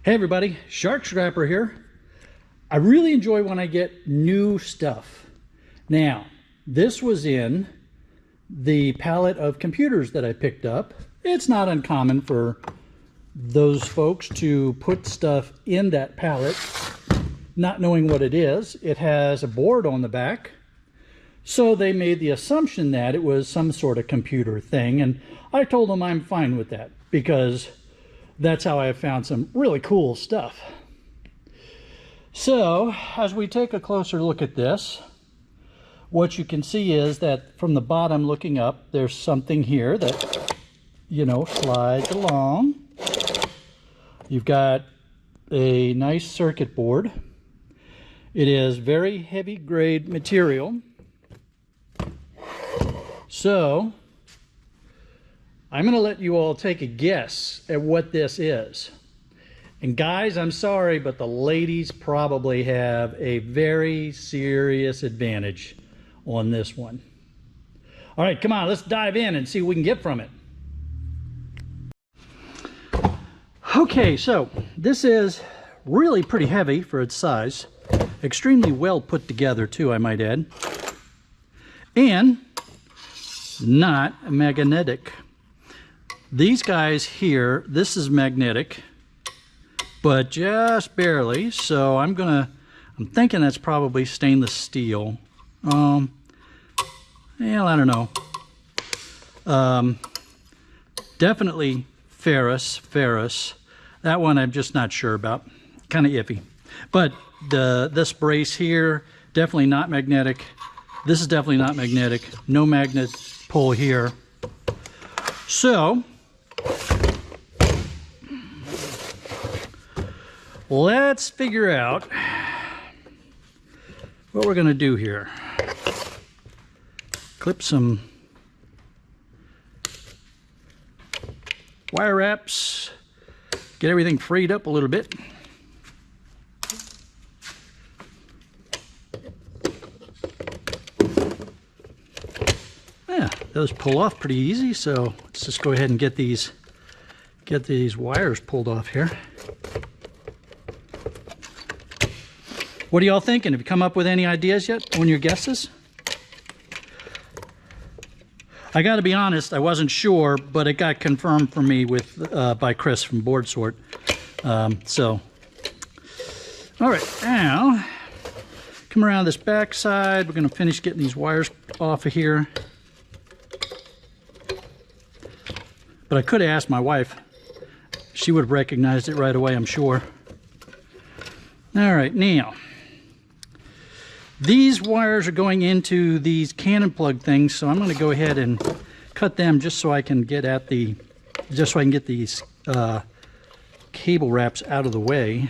Hey everybody, Shark Scrapper here. I really enjoy when I get new stuff. Now, this was in the pallet of computers that I picked up. It's not uncommon for those folks to put stuff in that pallet not knowing what it is. It has a board on the back, so they made the assumption that it was some sort of computer thing, and I told them I'm fine with that because that's how I have found some really cool stuff. So as we take a closer look at this, what you can see is that from the bottom looking up, there's something here that, slides along. You've got a nice circuit board. It is very heavy grade material. So I'm going to let you all take a guess at what this is. And guys, I'm sorry, but the ladies probably have a very serious advantage on this one. All right, come on, let's dive in and see what we can get from it. Okay, so this is really pretty heavy for its size. Extremely well put together too, I might add. And not magnetic. These guys here, this is magnetic, but just barely. So I'm thinking that's probably stainless steel. Well, I don't know. Definitely ferrous. That one I'm just not sure about. Kind of iffy. But this brace here, definitely not magnetic. This is definitely not magnetic. No magnet pull here. So let's figure out what we're going to do here. Clip some wire wraps, get everything freed up a little bit. Yeah, those pull off pretty easy, so let's just go ahead and get these wires pulled off here. What are y'all thinking? Have you come up with any ideas yet on your guesses? I got to be honest, I wasn't sure, but it got confirmed for me by Chris from Board Sort. All right, now come around this back side. We're going to finish getting these wires off of here. But I could have asked my wife. She would have recognized it right away, I'm sure. All right, now these wires are going into these cannon plug things, so I'm going to go ahead and cut them just so I can get at just so I can get these cable wraps out of the way.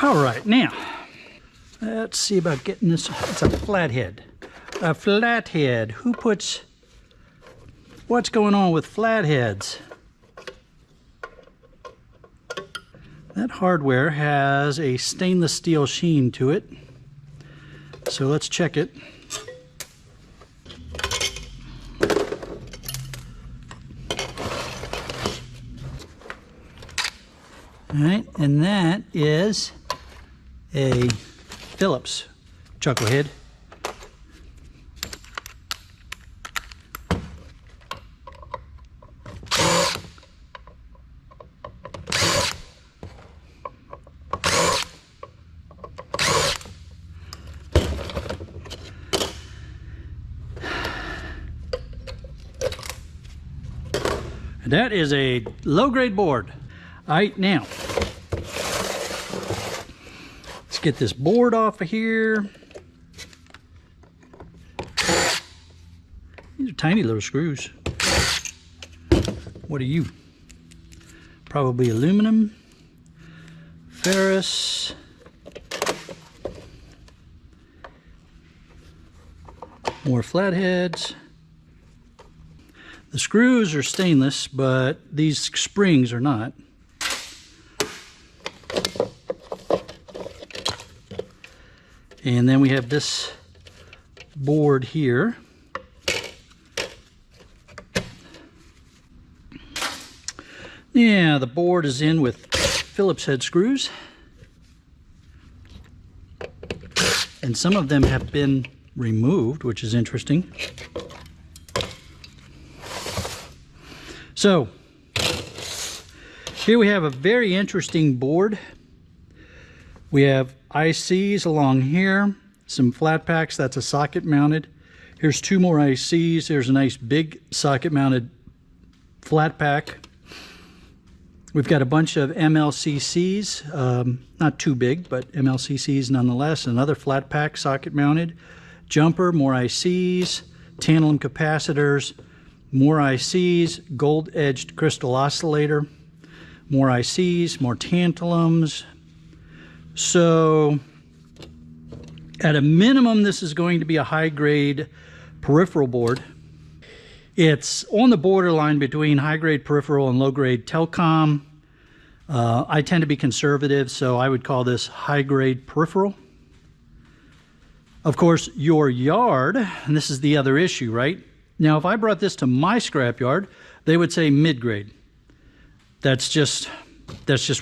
All right, now let's see about getting this. It's a flathead. A flathead. What's going on with flatheads? That hardware has a stainless steel sheen to it. So let's check it. All right, and that is a Phillips chucklehead. That is a low-grade board. All right, now let's get this board off of here. These are tiny little screws. What are you? Probably aluminum, ferrous. More flatheads. The screws are stainless, but these springs are not. And then we have this board here. Yeah, the board is in with Phillips head screws. And some of them have been removed, which is interesting. So, here we have a very interesting board. We have ICs along here, some flat packs, that's a socket mounted. Here's two more ICs, there's a nice big socket mounted flat pack. We've got a bunch of MLCCs, not too big, but MLCCs nonetheless. Another flat pack, socket mounted. Jumper, more ICs, tantalum capacitors, more ICs, gold edged crystal oscillator, more ICs, more tantalums. So at a minimum, this is going to be a high grade peripheral board. It's on the borderline between high-grade peripheral and low-grade telecom. I tend to be conservative, so I would call this high-grade peripheral. Of course, your yard, and this is the other issue, right? Now, if I brought this to my scrapyard, they would say mid-grade. That's just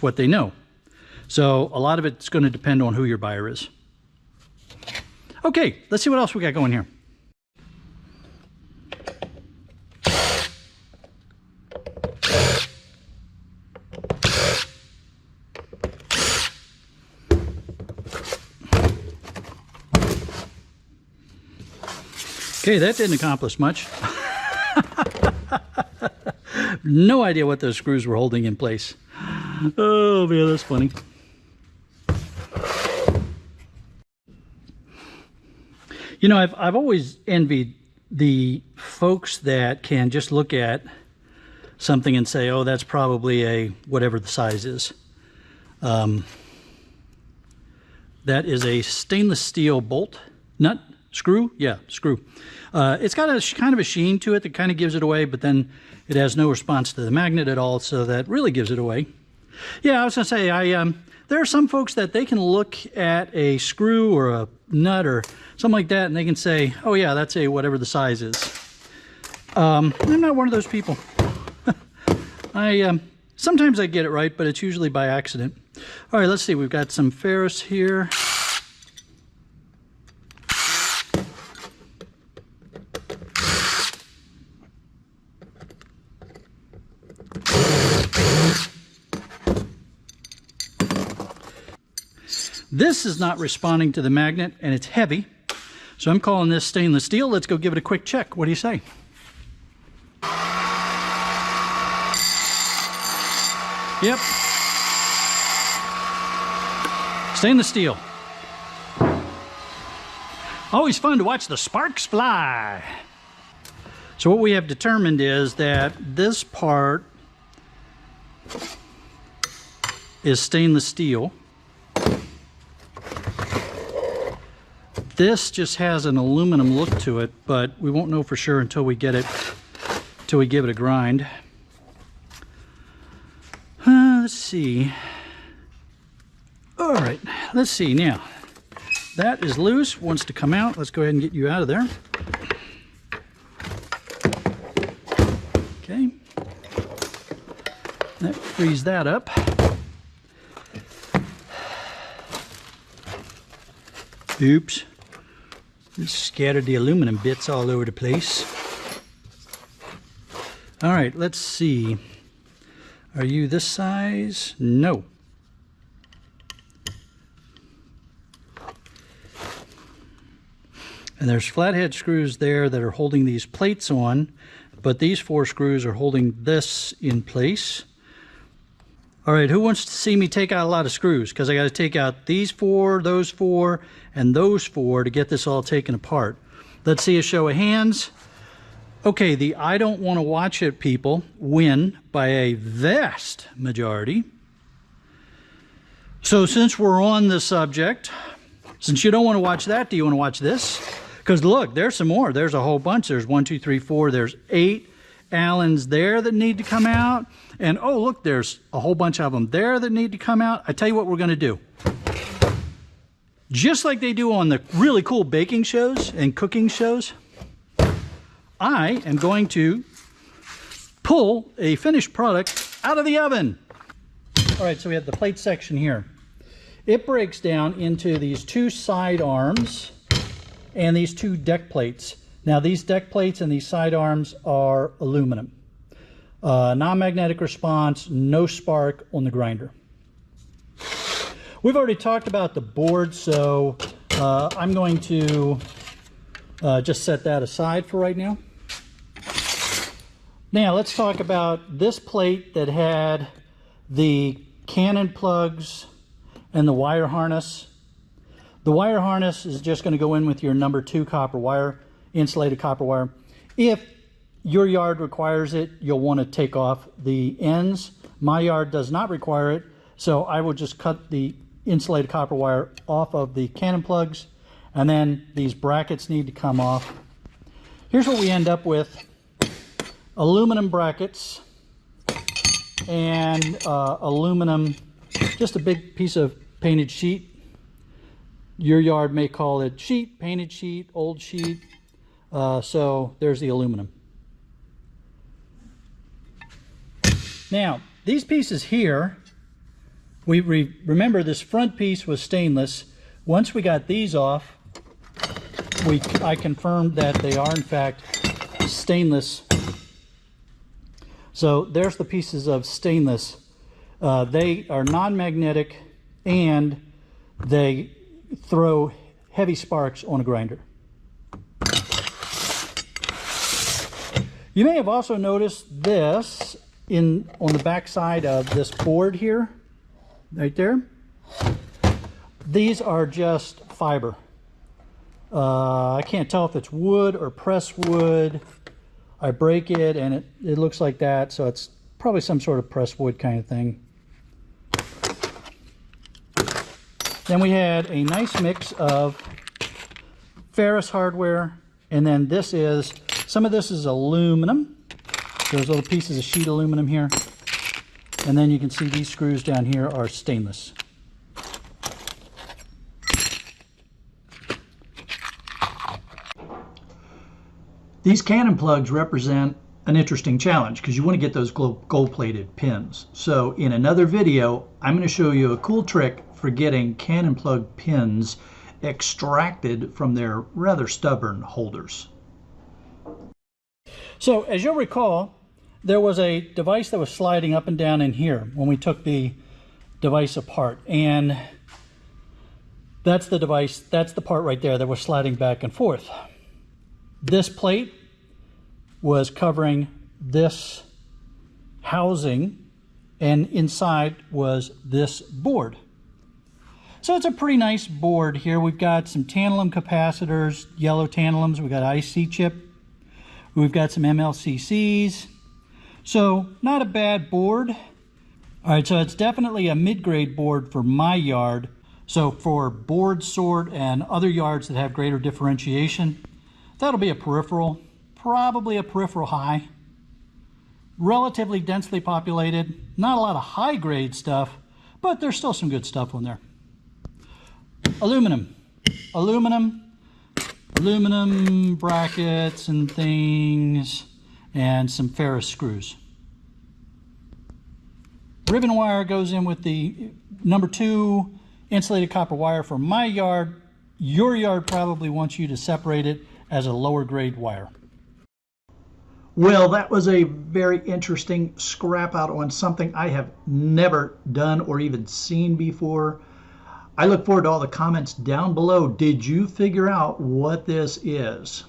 what they know. So a lot of it's going to depend on who your buyer is. Okay, let's see what else we got going here. Okay, that didn't accomplish much. No idea what those screws were holding in place. Oh man, that's funny. You know, I've always envied the folks that can just look at something and say, oh, that's probably a whatever the size is. That is a stainless steel bolt nut. Screw? Yeah, screw. It's got a kind of a sheen to it that kind of gives it away, but then it has no response to the magnet at all, so that really gives it away. Yeah, I was going to say, there are some folks that they can look at a screw or a nut or something like that, and they can say, oh yeah, that's a whatever the size is. I'm not one of those people. Sometimes I get it right, but it's usually by accident. All right, let's see. We've got some ferrous here. This is not responding to the magnet, and it's heavy, so I'm calling this stainless steel. Let's go give it a quick check. What do you say? Yep. Stainless steel. Always fun to watch the sparks fly. So what we have determined is that this part is stainless steel. This just has an aluminum look to it, but we won't know for sure until we give it a grind. Let's see. All right, let's see now. That is loose, wants to come out. Let's go ahead and get you out of there. Okay. That frees that up. Oops. Just scattered the aluminum bits all over the place. All right, let's see. Are you this size? No. And there's flathead screws there that are holding these plates on, but these 4 screws are holding this in place. All right, who wants to see me take out a lot of screws? Because I got to take out these 4, those 4, and those 4 to get this all taken apart. Let's see a show of hands. Okay, the I don't want to watch it people win by a vast majority. So since we're on the subject, since you don't want to watch that, do you want to watch this? Because look, there's some more. There's a whole bunch. There's 1, 2, 3, 4. There's 8 Allens there that need to come out. And oh, look, there's a whole bunch of them there that need to come out. I tell you what we're going to do. Just like they do on the really cool baking shows and cooking shows, I am going to pull a finished product out of the oven. All right, so we have the plate section here. It breaks down into these two side arms and these two deck plates. Now these deck plates and these side arms are aluminum. Non-magnetic response, no spark on the grinder. We've already talked about the board, so I'm going to just set that aside for right now. Now let's talk about this plate that had the Canon plugs and the wire harness. The wire harness is just going to go in with your number 2 copper wire, insulated copper wire. If your yard requires it, you'll want to take off the ends. My yard does not require it, so I will just cut the insulated copper wire off of the Canon plugs, and then these brackets need to come off. Here's what we end up with: aluminum brackets and aluminum, just a big piece of painted sheet. Your yard may call it sheet, painted sheet, old sheet. So there's the aluminum. Now, these pieces here, remember this front piece was stainless. Once we got these off, I confirmed that they are in fact stainless. So there's the pieces of stainless. They are non-magnetic and they throw heavy sparks on a grinder. You may have also noticed this on the back side of this board here, right there. These are just fiber. I can't tell if it's wood or pressed wood. I break it and it looks like that, so it's probably some sort of pressed wood kind of thing. Then we had a nice mix of ferrous hardware, and then some of this is aluminum. There's little pieces of sheet aluminum here. And then you can see these screws down here are stainless. These Canon plugs represent an interesting challenge because you want to get those gold-plated pins. So in another video, I'm going to show you a cool trick for getting Canon plug pins extracted from their rather stubborn holders. So as you'll recall, there was a device that was sliding up and down in here when we took the device apart, and that's the device, that's the part right there that was sliding back and forth. This plate was covering this housing, and inside was this board. So it's a pretty nice board here. We've got some tantalum capacitors, yellow tantalums. We've got IC chip. We've got some MLCCs. So not a bad board. All right, so it's definitely a mid-grade board for my yard. So for board sort and other yards that have greater differentiation, that'll be a peripheral, probably a peripheral high. Relatively densely populated, not a lot of high-grade stuff, but there's still some good stuff on there. Aluminum, aluminum brackets and things, and some ferrous screws. Ribbon wire goes in with the number 2 insulated copper wire for my yard. Your yard probably wants you to separate it as a lower grade wire. Well, that was a very interesting scrap out on something I have never done or even seen before. I look forward to all the comments down below. Did you figure out what this is?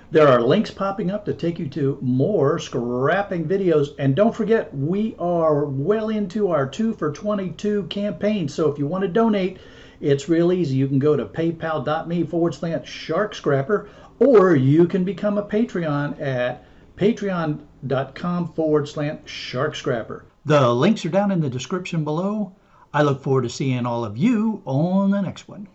There are links popping up to take you to more scrapping videos. And don't forget, we are well into our 2 for 22 campaign. So if you want to donate, it's real easy. You can go to paypal.me/sharkscrapper, or you can become a Patreon at patreon.com/sharkscrapper. The links are down in the description below. I look forward to seeing all of you on the next one.